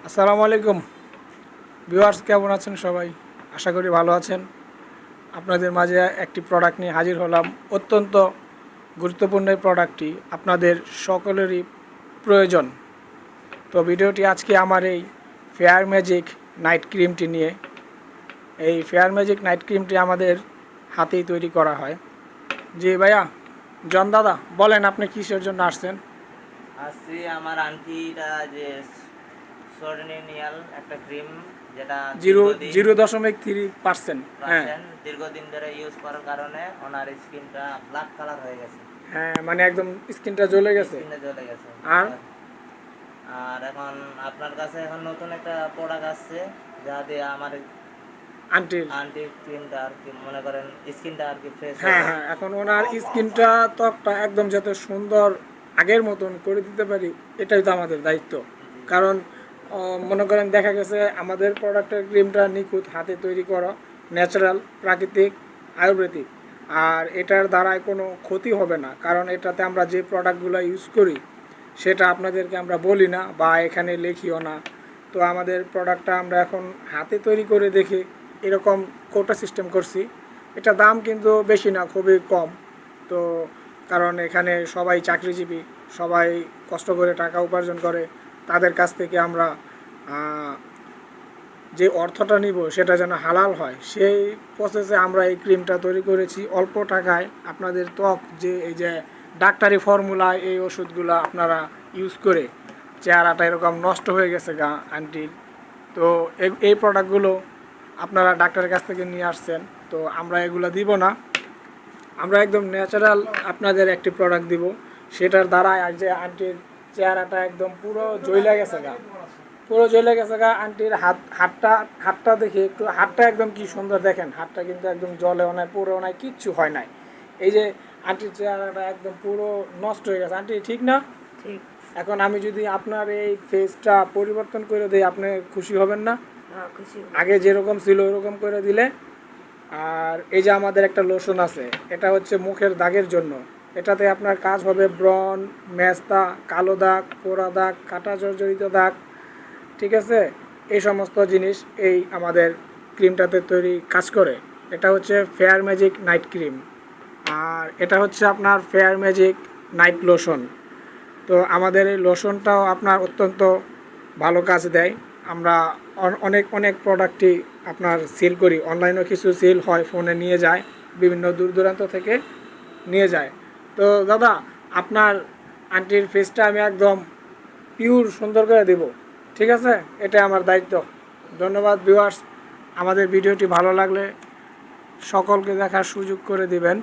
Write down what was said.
আসসালামু আলাইকুম ভিউয়ার্স, কেমন আছেন সবাই? আশা করি ভালো আছেন। আপনাদের মাঝে একটি প্রোডাক্ট নিয়ে হাজির হলাম। অত্যন্ত গুরুত্বপূর্ণ এই প্রোডাক্টটি আপনাদের সকলেরই প্রয়োজন। তো ভিডিওটি আজকে আমার এই ফেয়ার ম্যাজিক নাইট ক্রিমটি নিয়ে। এই ফেয়ার ম্যাজিক নাইট ক্রিমটি আমাদের হাতেই তৈরি করা হয়। জি ভাইয়া, জন দাদা বলেন আপনি কিসের জন্য আসছেন? আসছি আমার আন্টিটা যে সোরনিনিয়াল একটা ক্রিম, যেটা জিরো দীর্ঘদিন 0.3%। হ্যাঁ দীর্ঘদিন ধরে ইউজ করার কারণে ওনার স্কিনটা ব্ল্যাক কালার হয়ে গেছে। হ্যাঁ, মানে একদম স্কিনটা জ্বলে গেছে। স্কিনটা জ্বলে গেছে। আর আর এখন আপনার কাছে এখন নতুন একটা প্রোডাক্ট আসছে, যা দিয়ে আমার আন্টির আন্টির ক্রিমটা আর কি মনে করেন স্কিনটা আর কি ফ্রেশ হ্যাঁ হবে। হ্যাঁ, এখন ওনার স্কিনটা ত্বকটা একদম যাতে সুন্দর আগের মতন করে দিতে পারি, এটাই তো আমাদের দায়িত্ব। কারণ মনে করেন দেখা গেছে আমাদের প্রোডাক্টের ক্রিমটা নিখুঁত হাতে তৈরি করা, ন্যাচারাল, প্রাকৃতিক, আয়ুর্বেদিক। আর এটার দ্বারায় কোনো ক্ষতি হবে না, কারণ এটাতে আমরা যে প্রোডাক্টগুলো ইউজ করি সেটা আপনাদেরকে আমরা বলি না বা এখানে লিখিও না। তো আমাদের প্রোডাক্টটা আমরা এখন হাতে তৈরি করে দেখে এরকম কোটা সিস্টেম করছি। এটা দাম কিন্তু বেশি না, খুবই কম। তো কারণ এখানে সবাই চাকরিজীবী, সবাই কষ্ট করে টাকা উপার্জন করে, তাদের কাছ থেকে আমরা যে অর্থটা নিব সেটা যেন হালাল হয়, সেই প্রসেসে আমরা এই ক্রিমটা তৈরি করেছি অল্প টাকায়। আপনাদের ত্বক যে এই যে ডাক্তারি ফর্মুলায় এই ওষুধগুলো আপনারা ইউজ করে চেহারাটা এরকম নষ্ট হয়ে গেছে গা আন্টির। তো এই প্রোডাক্টগুলো আপনারা ডাক্তারের কাছ থেকে নিয়ে আসছেন, তো আমরা এগুলো দিব না। আমরা একদম ন্যাচারাল আপনাদের একটি প্রোডাক্ট দিব, সেটার দ্বারা আর যে আন্টির চেহারাটা একদম পুরো জ্বলে গেছে গা, পুরো জ্বলে গেছে গা। আন্টির হাতটা দেখে একটু, হাতটা একদম কি সুন্দর দেখেন, হাতটা কিন্তু একদম জলেও নাই, পুরো নাই, কিচ্ছু হয় নাই। এই যে আন্টির চেহারাটা একদম পুরো নষ্ট হয়ে গেছে। আন্টি ঠিক না? ঠিক। এখন আমি যদি আপনার এই ফেসটা পরিবর্তন করে দিই, আপনি খুশি হবেন না? হ্যাঁ, খুশি হব। আগে যেরকম ছিল ওরকম করে দিলে। আর এই যে আমাদের একটা লোশন আছে, এটা হচ্ছে মুখের দাগের জন্য। এটাতে আপনার কাজ হবে ব্রণ, মেস্তা, কালো দাগ, পোড়া দাগ, কাটা জর্জরিত দাগ, ঠিক আছে? এই সমস্ত জিনিস এই আমাদের ক্রিমটাতে তৈরি কাজ করে। এটা হচ্ছে ফেয়ার ম্যাজিক নাইট ক্রিম, আর এটা হচ্ছে আপনার ফেয়ার ম্যাজিক নাইট লোশন। তো আমাদের এই লোশনটাও আপনার অত্যন্ত ভালো কাজ দেয়। আমরা অনেক অনেক প্রোডাক্টই আপনার সেল করি, অনলাইনেও কিছু সেল হয়, ফোনে নিয়ে যায়, বিভিন্ন দূর দূরান্ত থেকে নিয়ে যায়। তো দাদা, আপনার আন্টির ফেসটা আমি একদম পিওর সুন্দর করে দেব, ঠিক আছে? এটা আমার দায়িত্ব। ধন্যবাদ ভিউয়ার্স, আমাদের ভিডিওটি ভালো লাগলে সকলকে দেখার সুযোগ করে দিবেন।